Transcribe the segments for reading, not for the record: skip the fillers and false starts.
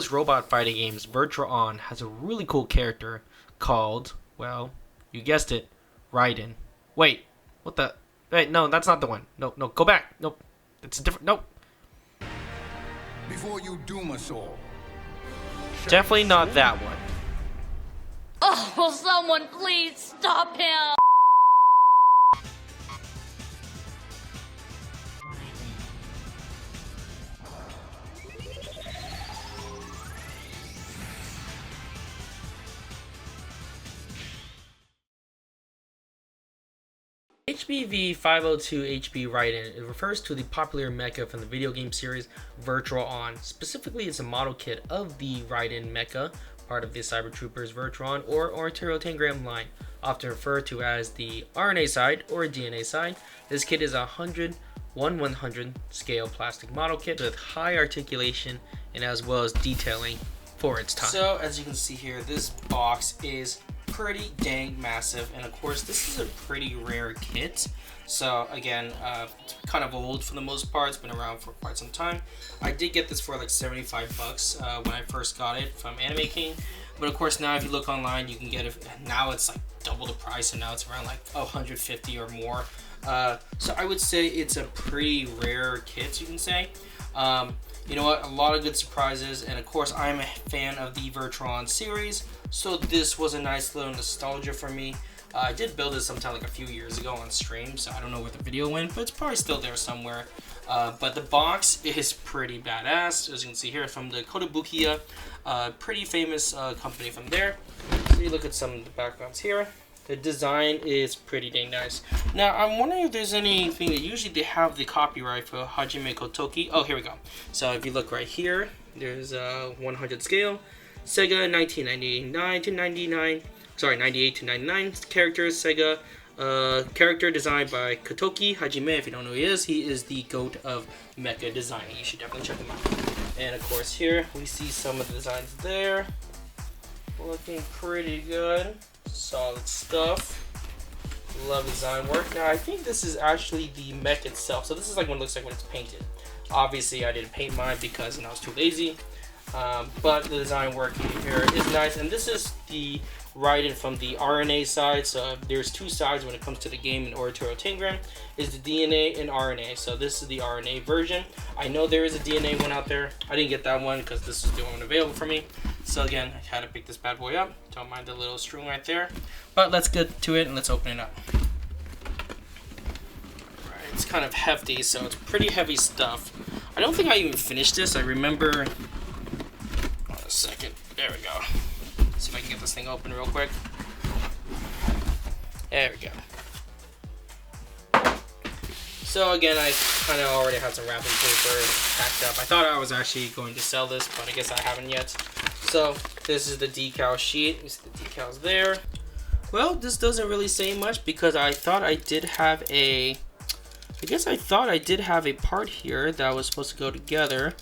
most robot fighting games, Virtua On has a really cool character called, well, you guessed it, Raiden. Wait, what the? Wait, no, that's not the one. No, go back. Nope, it's a different. Nope. Before you doom us all. Definitely not that one. Oh, someone please stop him! HBV502HB Raiden, it refers to the popular mecha from the video game series Virtua On. Specifically, it's a model kit of the Raiden mecha, part of the Cyber Troopers Virtua On or Arterial Tangram line, often referred to as the RNA side or DNA side. This kit is a 1/100 scale plastic model kit with high articulation and as well as detailing for its time. So as you can see here, this box is pretty dang massive, and of course this is a pretty rare kit. So again, it's kind of old for the most part. It's been around for quite some time. I did get this for like 75 bucks when I first got it from Anime King, but of course now if you look online you can get it, now it's like double the price, and now it's around like 150 or more. So I would say it's a pretty rare kit, you can say. You know what, a lot of good surprises, and of course I'm a fan of the Virtua On series, so this was a nice little nostalgia for me. I did build it sometime like a few years ago on stream, so I don't know where the video went, but it's probably still there somewhere. But the box is pretty badass, as you can see here, from the Kotobukiya, pretty famous company from there. So you look at some of the backgrounds here. The design is pretty dang nice. Now, I'm wondering if there's anything that usually they have the copyright for Hajime Kotoki. Oh, here we go. So if you look right here, there's a 100 scale. Sega 1999 to 99. Sorry, 98 to 99 characters. Sega. Character designed by Kotoki Hajime. If you don't know who he is the GOAT of mecha designing. You should definitely check him out. And of course here, we see some of the designs there. Looking pretty good. Solid stuff. Love design work. Now I think this is actually the mech itself. So this is like what it looks like when it's painted. Obviously I didn't paint mine because I was too lazy. But the design work here is nice. And this is the Raiden from the RNA side. So there's two sides when it comes to the game in Oratorio Tangram. Is the DNA and RNA. So this is the RNA version. I know there is a DNA one out there. I didn't get that one because this is the only one available for me. So again, I had to pick this bad boy up. Don't mind the little string right there. But let's get to it and let's open it up. Alright, it's kind of hefty, so it's pretty heavy stuff. I don't think I even finished this. I remember... Hold on a second. There we go. See if I can get this thing open real quick. There we go. So again, I kind of already had some wrapping paper packed up. I thought I was actually going to sell this, but I guess I haven't yet. So this is the decal sheet. You see the decals there. Well, this doesn't really say much because I thought I did have a... I guess I thought I did have a part here that was supposed to go together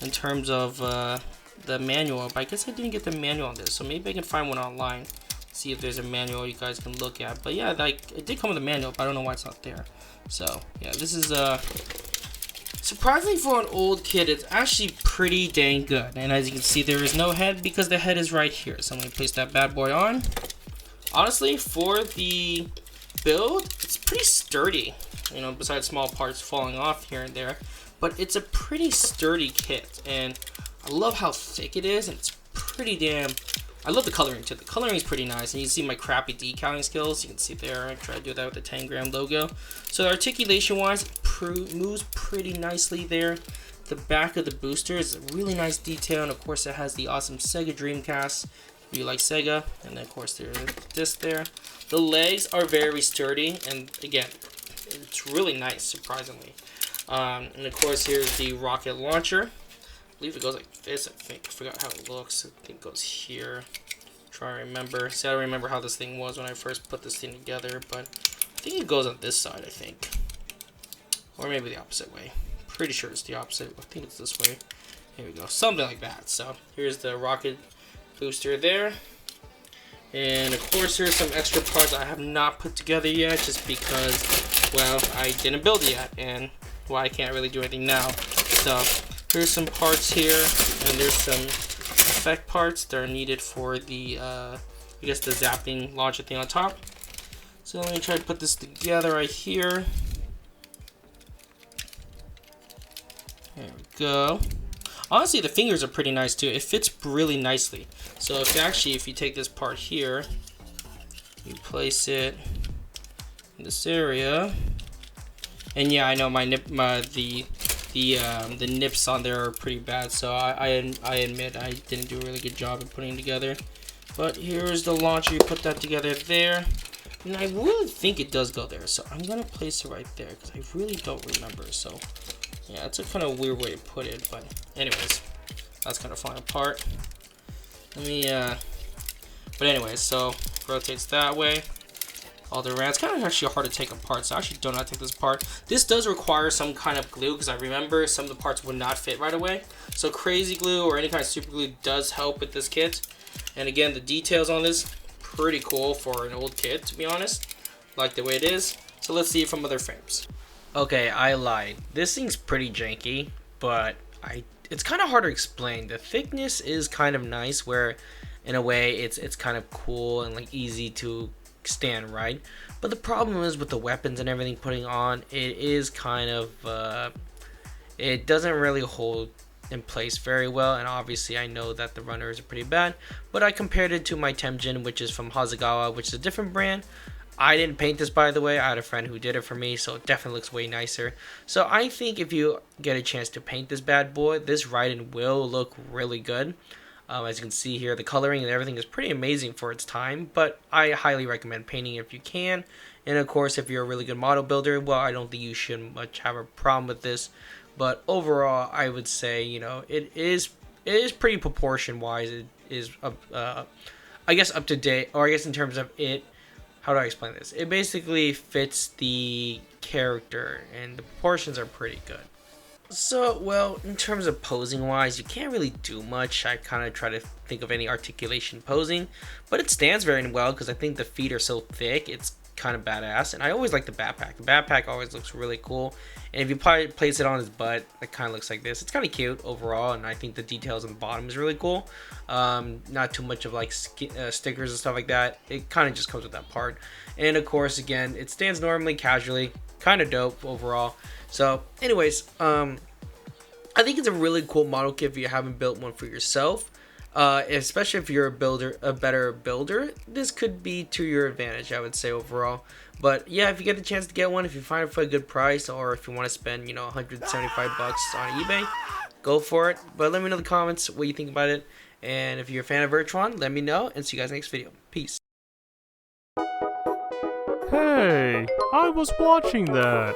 in terms of the manual, but I guess I didn't get the manual on this, so maybe I can find one online, see if there's a manual you guys can look at. But yeah, like it did come with a manual, but I don't know why it's not there. So yeah, this is surprisingly for an old kid, it's actually pretty dang good. And as you can see, there is no head because the head is right here. So I'm gonna place that bad boy on. Honestly, for the build, it's pretty sturdy. You know, besides small parts falling off here and there, but it's a pretty sturdy kit, and I love how thick it is, and it's pretty damn... I love the coloring too. The coloring is pretty nice, and you see my crappy decaling skills. You can see there, I try to do that with the Tangram logo. So articulation-wise, it moves pretty nicely there. The back of the booster is a really nice detail, and of course it has the awesome Sega Dreamcast. If you like Sega, and then of course there's this there. The legs are very sturdy, and again, it's really nice, surprisingly. And of course here's the rocket launcher. I believe it goes like this, I think. I forgot how it looks. I think it goes here. Try to remember. See, I don't remember how this thing was when I first put this thing together, but I think it goes on this side, I think. Or maybe the opposite way. Pretty sure it's the opposite. I think it's this way. Here we go. Something like that. So, here's the rocket booster there. And, of course, there's some extra parts I have not put together yet, just because, well, I didn't build it yet, and, well, I can't really do anything now. So, here's some parts here, and there's some effect parts that are needed for the, I guess the zapping launcher thing on top. So let me try to put this together right here. There we go. Honestly, the fingers are pretty nice too. It fits really nicely. So if you take this part here, you place it in this area, and yeah, I know the nips on there are pretty bad. So I admit I didn't do a really good job of putting it together. But here's the launcher. You put that together there, and I really think it does go there. So I'm gonna place it right there because I really don't remember. So yeah, it's a kind of weird way to put it, but anyways, that's kind of falling apart. Let me, but anyways, so rotates that way. All the around. It's kind of actually hard to take apart, so I actually do not take this apart. This does require some kind of glue because I remember some of the parts would not fit right away. So crazy glue or any kind of super glue does help with this kit. And again, the details on this, pretty cool for an old kit, to be honest. Like the way it is. So let's see it from other frames. Okay, I lied. This thing's pretty janky, but it's kind of hard to explain. The thickness is kind of nice, where in a way it's kind of cool and like easy to stand, right? But the problem is with the weapons and everything putting on, it is kind of it doesn't really hold in place very well. And obviously I know that the runners are pretty bad, but I compared it to my Temjin, which is from Hasegawa, which is a different brand. I didn't paint this, by the way. I had a friend who did it for me, so it definitely looks way nicer. So I think if you get a chance to paint this bad boy, this Raiden will look really good. As you can see here, the coloring and everything is pretty amazing for its time, but I highly recommend painting it if you can. And of course, if you're a really good model builder, well, I don't think you should much have a problem with this. But overall, I would say, you know, it is pretty proportion-wise. It is, I guess, up to date, or I guess in terms of it. How do I explain this? It basically fits the character, and the proportions are pretty good. So, well, in terms of posing wise, you can't really do much. I kind of try to think of any articulation posing, but it stands very well because I think the feet are so thick, it's kind of badass. And I always like the backpack. The backpack always looks really cool. And if you place it on his butt, it kind of looks like this. It's kind of cute overall, and I think the details on the bottom is really cool. Not too much of like stickers and stuff like that. It kind of just comes with that part. And of course, again, it stands normally, casually, kind of dope overall. So anyways, I think it's a really cool model kit if you haven't built one for yourself. Especially if you're a better builder, this could be to your advantage, I would say, overall. But yeah, if you get the chance to get one, if you find it for a good price, or if you want to spend, you know, 175 bucks on eBay, go for it. But let me know in the comments what you think about it, and if you're a fan of Virtuon, let me know, and see you guys next video. Peace. Hey, I was watching that.